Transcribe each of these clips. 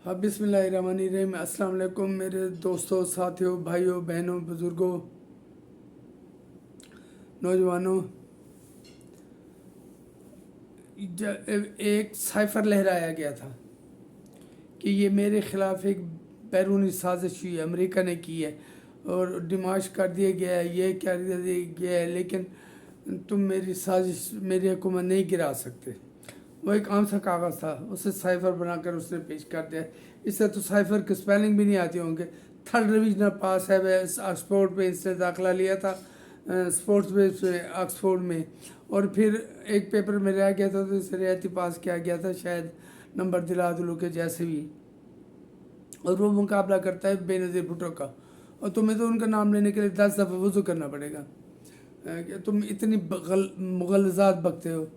हाँ, बिस्मिल्लाहिर्रहमानिर्रहीम। अस्सलाम वालेकुम मेरे दोस्तों, साथियों, भाइयों, बहनों, बुज़ुर्गों, नौजवानों। एक साइफ़र लहराया गया था कि ये मेरे ख़िलाफ़ एक बैरूनी साजिश हुई, अमेरिका ने की है और डिमाश कर दिया गया है, ये कर दिया गया है, लेकिन तुम मेरी साजिश, मेरी हुकूमत नहीं गिरा सकते। वो एक आम सा कागज़ था, उसे साइफ़र बनाकर उसने पेश कर दिया। इससे तो साइफ़र की स्पेलिंग भी नहीं आती होंगे। थर्ड डिवीजनल पास है वह, ऑक्सफोर्ड में इसने दाखिला लिया था, स्पोर्ट्स बेस पे ऑक्सफोर्ड में, और फिर एक पेपर में रह गया था तो इसे रियायती पास किया गया था, शायद नंबर दिला दुलू के जैसे भी। और वो मुकाबला करता है बेनज़ीर भुट्टो का, और तुम्हें तो उनका नाम लेने के लिए 10 दफ़ा वज़ू करना पड़ेगा। तुम इतनी मुग़लज़ात बकते हो।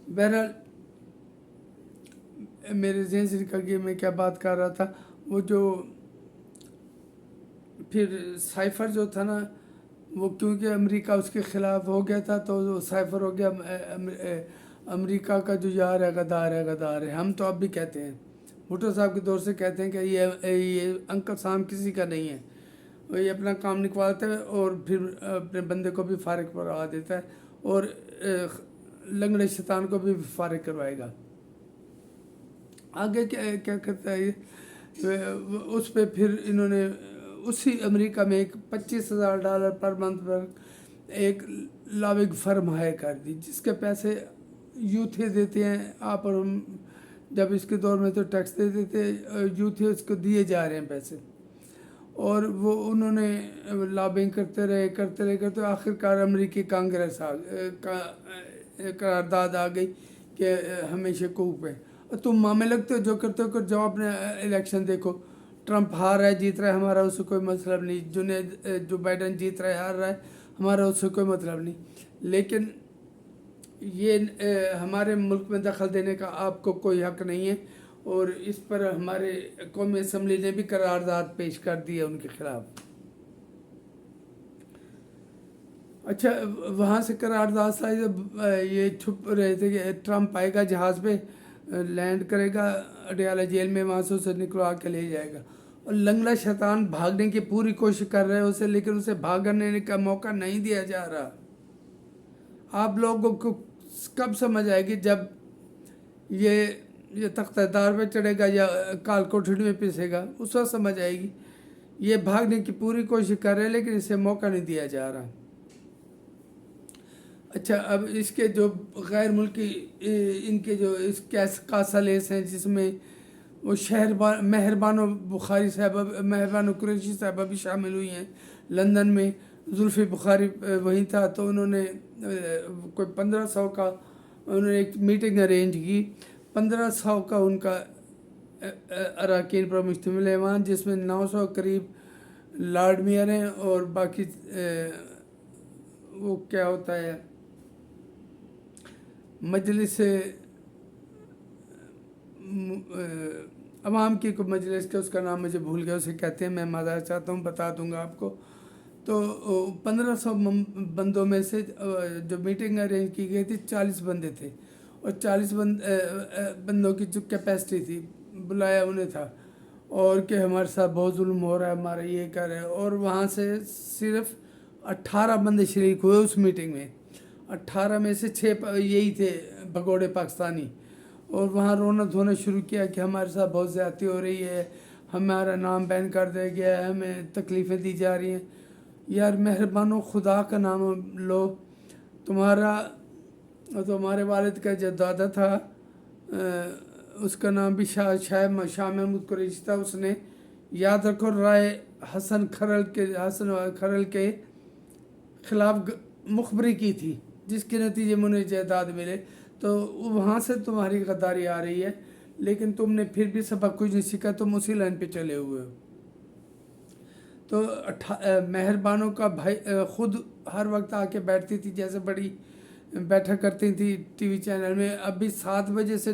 बहरहाल मेरे जहन से निकल गया मैं क्या बात कर रहा था। वो जो फिर साइफ़र जो था ना, वो क्योंकि अमेरिका उसके ख़िलाफ़ हो गया था तो वो साइफ़र हो गया अमेरिका का जो यार है, गद्दार है, गद्दार है। हम तो अब भी कहते हैं, भुट्टो साहब के दौर से कहते हैं कि ये अंकल साम किसी का नहीं है। वो ये अपना काम निकलवाता है और फिर अपने बंदे को भी फारिग करवा देता है, और लंगड़े शैतान को भी फारिग करवाएगा। आगे क्या क्या करता है ये, उस पे फिर इन्होंने उसी अमेरिका में एक $25,000 पर मंथ पर एक लॉबिंग फर्म हायर कर दी, जिसके पैसे यूथ ही देते हैं। आप और हम जब इसके दौर में तो टैक्स दे देते, यूथ ही उसको दिए जा रहे हैं पैसे, और वो उन्होंने लॉबिंग करते आखिरकार अमेरिकी कांग्रेस करारदाद आ गई कि हमेशा कूप है। और तुम मामे लगते हो जो करते हो कर जाओ, अपने इलेक्शन देखो। ट्रंप हार रहा है, जीत रहा है, हमारा उससे कोई मतलब नहीं। जो बाइडन जीत रहा है, हार रहा है, हमारा उससे कोई मतलब नहीं। लेकिन ये हमारे मुल्क में दखल देने का आपको कोई हक नहीं है, और इस पर हमारे कौमी असम्बली ने भी करारदाद पेश कर दी है उनके खिलाफ। अच्छा, वहाँ से करारदाद था जब ये छुप रहे थे कि ट्रंप आएगा जहाज़ पे, लैंड करेगा अडयाला जेल में, वहाँ से उसे निकलवा के ले जाएगा, और लंगड़ा शैतान भागने की पूरी कोशिश कर रहे हैं उसे, लेकिन उसे भागने का मौका नहीं दिया जा रहा। आप लोगों को कब समझ आएगी, जब ये तख्तादार पे चढ़ेगा या काल कोठरी में पिसेगा, उस वक्त समझ आएगी। ये भागने की पूरी कोशिश कर रहे हैं लेकिन इसे मौका नहीं दिया जा रहा। अच्छा, अब इसके जो गैर मुल्की इनके जो इस कासा लेस हैं, जिसमें वो मेहरबानो बुखारी साहबा, मेहरबानो कुरैशी साहबा भी शामिल हुई हैं। लंदन में जुल्फ़ी बुखारी वहीं था, तो उन्होंने कोई 1500 का उन्होंने एक मीटिंग अरेंज की। 1500 का उनका अरकान पर मुश्तमिल है वहाँ, जिसमें 900 करीब लॉर्ड मेयर हैं, और बाकी वो क्या होता है, मजलिस अवाम की को मजलिस के, उसका नाम मुझे भूल गया, उसे कहते हैं, मैं माज़रत चाहता हूँ, बता दूंगा आपको। तो 1500 बंदों में से जो मीटिंग अरेंज की गई थी, 40 बंदे थे, और 40 बंदों की जो कैपेसिटी थी, बुलाया उन्हें था, और कि हमारे साथ बहुत जुल्म हो रहा है, हमारा ये कर रहा है। और वहाँ से सिर्फ 18 बंदे शरीक हुए उस मीटिंग में। 18 में से 6 यही थे भगोड़े पाकिस्तानी, और वहाँ रोना धोना शुरू किया कि हमारे साथ बहुत ज़्यादती हो रही है, हमारा नाम बैन कर दिया गया है, हमें तकलीफ़ें दी जा रही हैं। यार मेहरबानो, खुदा का नाम लो। तुम्हारे वालिद का जो दादा था, उसका नाम भी शाह महमूद कुरैशी था। उसने, याद रखो, राय हसन खरल के ख़िलाफ़ मुखबरी की थी, जिसके नतीजे में उन्हें जायदाद मिले। तो वहाँ से तुम्हारी गद्दारी आ रही है, लेकिन तुमने फिर भी सबक कुछ नहीं सीखा, तुम उसी लाइन पे चले हुए हो। तो मेहरबानों का भाई खुद हर वक्त आके बैठती थी, जैसे बड़ी बैठा करती थी टीवी चैनल में। अभी 7 बजे से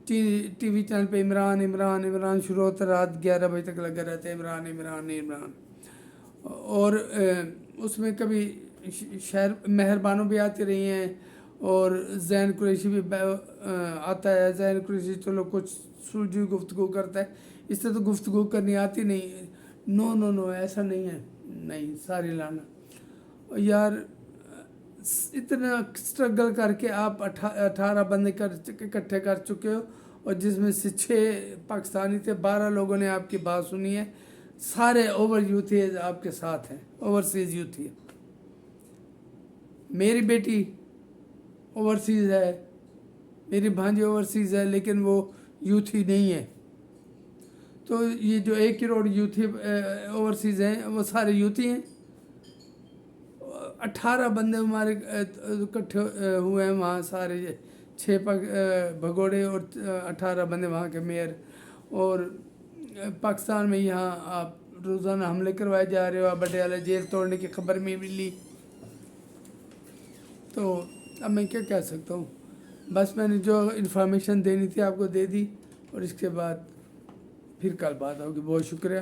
टीवी चैनल पे इमरान इमरान इमरान शुरू होता, रात 11 बजे तक लगे रहते इमरान इमरान इमरान। और उसमें कभी शहर मेहरबानों भी आती रही हैं, और जैन कुरैशी भी आता है। जैन कुरैशी चलो कुछ सूझी गुफ्तगू करता है, इससे तो गुफ्तगू करनी आती नहीं। नो नो नो, ऐसा नहीं है, नहीं सारी लाना। यार इतना स्ट्रगल करके आप 18 बंदे इकट्ठे कर चुके हो, और जिसमें से 6 पाकिस्तानी थे, 12 लोगों ने आपकी बात सुनी है, सारे ओवर यूथ आपके साथ हैं, ओवरसीज़ यूथ है। मेरी बेटी ओवरसीज़ है, मेरी भांजी ओवरसीज़ है, लेकिन वो यूथ ही नहीं है। तो ये जो 1 करोड़ यूथ ओवरसीज़ हैं, वो सारे यूथ ही हैं। 18 बंदे हमारे इकट्ठे हुए हैं वहाँ, सारे 6 भगोड़े और 18 बंदे वहाँ के मेयर। और पाकिस्तान में यहाँ आप रोज़ाना हमले करवाए जा रहे हो, आप बटियाला जेल तोड़ने की खबर में मिली। तो अब मैं क्या कह सकता हूँ, बस मैंने जो इन्फॉर्मेशन देनी थी आपको दे दी, और इसके बाद फिर कल बात होगी। बहुत शुक्रिया।